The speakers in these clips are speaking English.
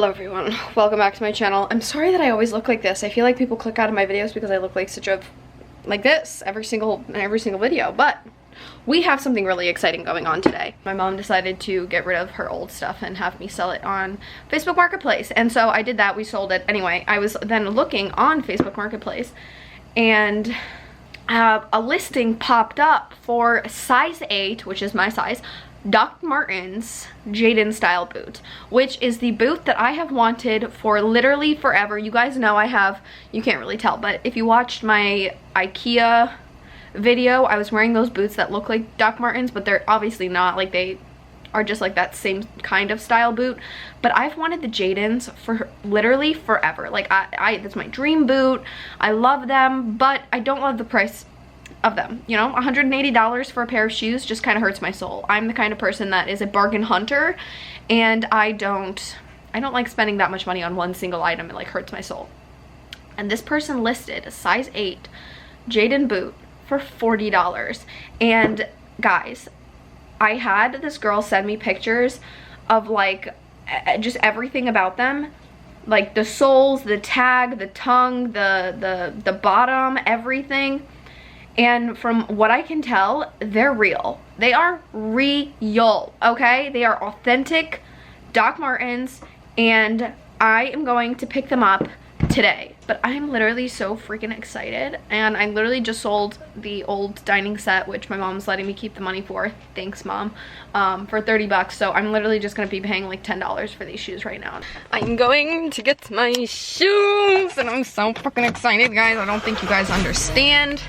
Hello everyone, welcome back to my channel. I'm sorry that I always look like this. I feel like people click out of my videos because I look like like this every single video, but we have something really exciting going on today. My mom decided to get rid of her old stuff and have me sell it on Facebook Marketplace, and so I did that. We sold it. Anyway, I was then looking on Facebook Marketplace and a listing popped up for size 8, which is my size, Doc Martens Jaden style boot, which is the boot that I have wanted for literally forever. You guys know I have, you can't really tell, but if you watched my IKEA video, I was wearing those boots that look like Doc Martens, but they're obviously not. Like, they are just like that same kind of style boot. But I've wanted the Jadens for literally forever. Like, that's my dream boot. I love them, but I don't love the price of them. You know, $180 for a pair of shoes just kind of hurts my soul. I'm the kind of person that is a bargain hunter, and I don't like spending that much money on one single item. It like hurts my soul. And this person listed a size 8 Jaden boot for $40. And guys, I had this girl send me pictures of like just everything about them, like the soles, the tag, the tongue, the bottom, everything. And from what I can tell, they're real. They are real, okay? They are authentic Doc Martens, and I am going to pick them up today. But I'm literally so freaking excited, and I literally just sold the old dining set, which my mom's letting me keep the money for. Thanks, Mom. For 30 bucks. So I'm literally just gonna be paying like $10 for these shoes right now. I'm going to get my shoes, and I'm so fucking excited, guys. I don't think you guys understand.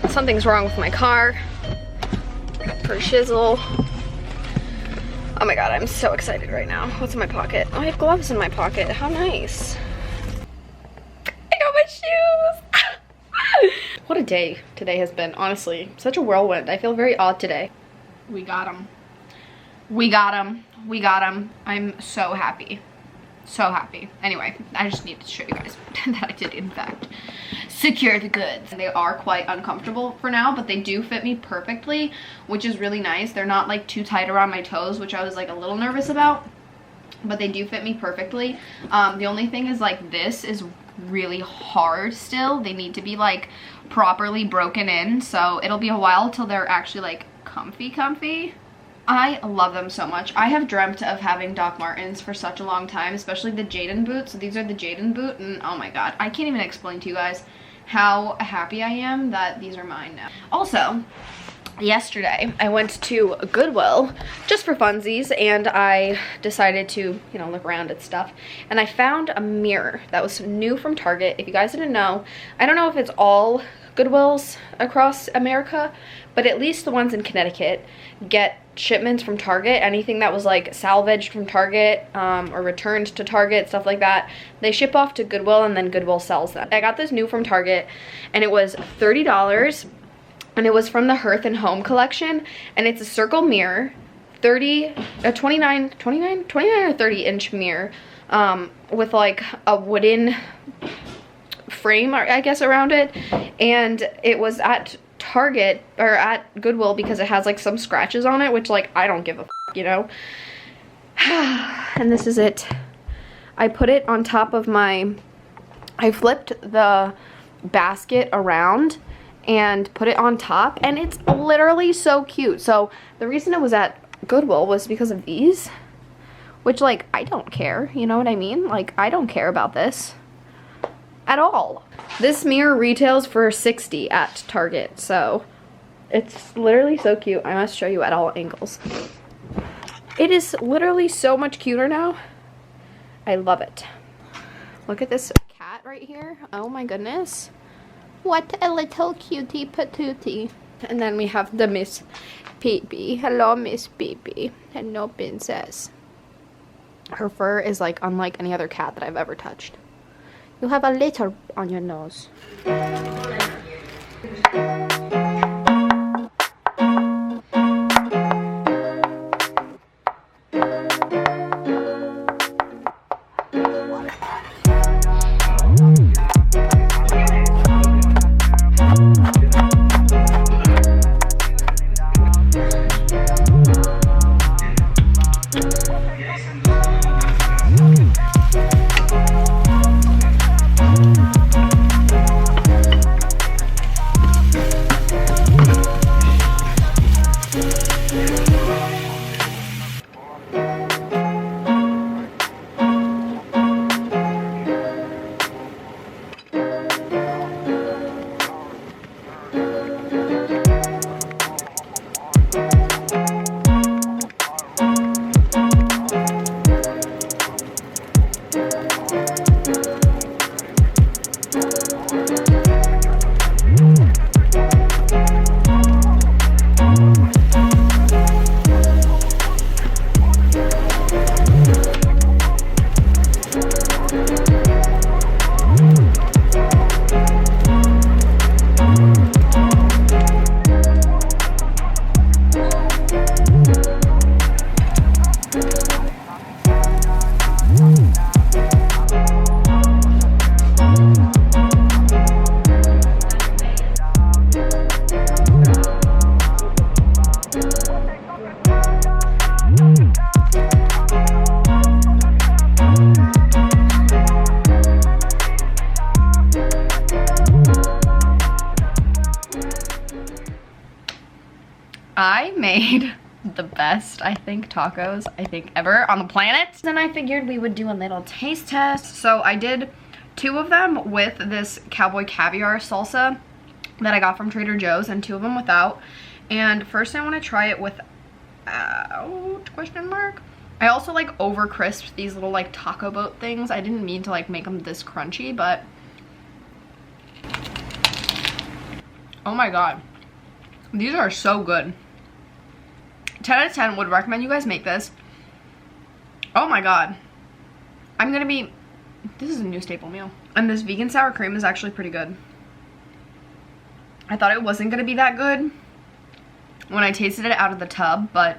Something's wrong with my car. For shizzle. Oh my god, I'm so excited right now. What's in my pocket? Oh, I have gloves in my pocket. How nice. I got my shoes. What a day today has been, honestly. Such a whirlwind. I feel very odd today. We got them. We got them. We got them. I'm so happy. So happy. Anyway, I just needed to show you guys that I did in fact secure the goods. They are quite uncomfortable for now, but they do fit me perfectly, which is really nice. They're not like too tight around my toes, which I was like a little nervous about, but they do fit me perfectly. The only thing is like this is really hard still. They need to be like properly broken in, so it'll be a while till they're actually like comfy. I love them so much. I have dreamt of having Doc Martens for such a long time, especially the Jaden boots. So these are the Jaden boot, and oh my god, I can't even explain to you guys how happy I am that these are mine now. Also, yesterday I went to Goodwill just for funsies, and I decided to, you know, look around at stuff, and I found a mirror that was new from Target. If you guys didn't know, I don't know if it's all Goodwills across America, but at least the ones in Connecticut get shipments from Target. Anything that was like salvaged from Target or returned to Target, stuff like that, they ship off to Goodwill, and then Goodwill sells them. I got this new from Target, and it was $30, and it was from the Hearth and Home collection, and it's a circle mirror, 29 or 30 inch mirror with like a wooden frame, I guess, around it. And it was at Target or at Goodwill because it has like some scratches on it, which like I don't give a f, you know. And this is it. I put it on top of I flipped the basket around and put it on top, and it's literally so cute. So the reason it was at Goodwill was because of these, which like I don't care, you know what I mean? Like, I don't care about this at all. This mirror retails for $60 at Target, so it's literally so cute. I must show you at all angles. It is literally so much cuter now. I love it. Look at this cat right here. Oh my goodness. What a little cutie patootie. And then we have the Miss Pee-Pee. Hello, Miss Pee-Pee. Hello, princess. Her fur is like unlike any other cat that I've ever touched. You have a litter on your nose. I made the best, I think, tacos, ever on the planet. Then I figured we would do a little taste test. So I did 2 of them with this cowboy caviar salsa that I got from Trader Joe's and 2 of them without. And first I want to try it without, question mark. I also like over crisped these little like taco boat things. I didn't mean to like make them this crunchy, but oh my god, these are so good. 10 out of 10, would recommend you guys make this. Oh my god, this is a new staple meal. And this vegan sour cream is actually pretty good. I thought it wasn't gonna be that good when I tasted it out of the tub, but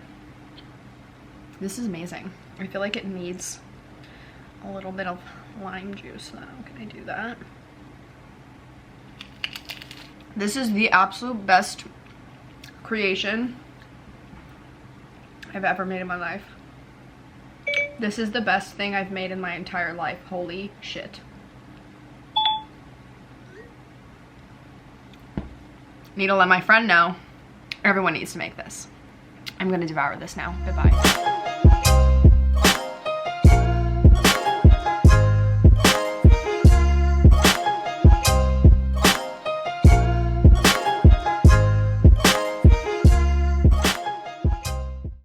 this is amazing. I feel like it needs a little bit of lime juice though. Can I do that? This is the absolute best creation I've ever made in my life. This is the best thing I've made in my entire life. Holy shit. Need to let my friend know. Everyone needs to make this. I'm gonna devour this now. Goodbye.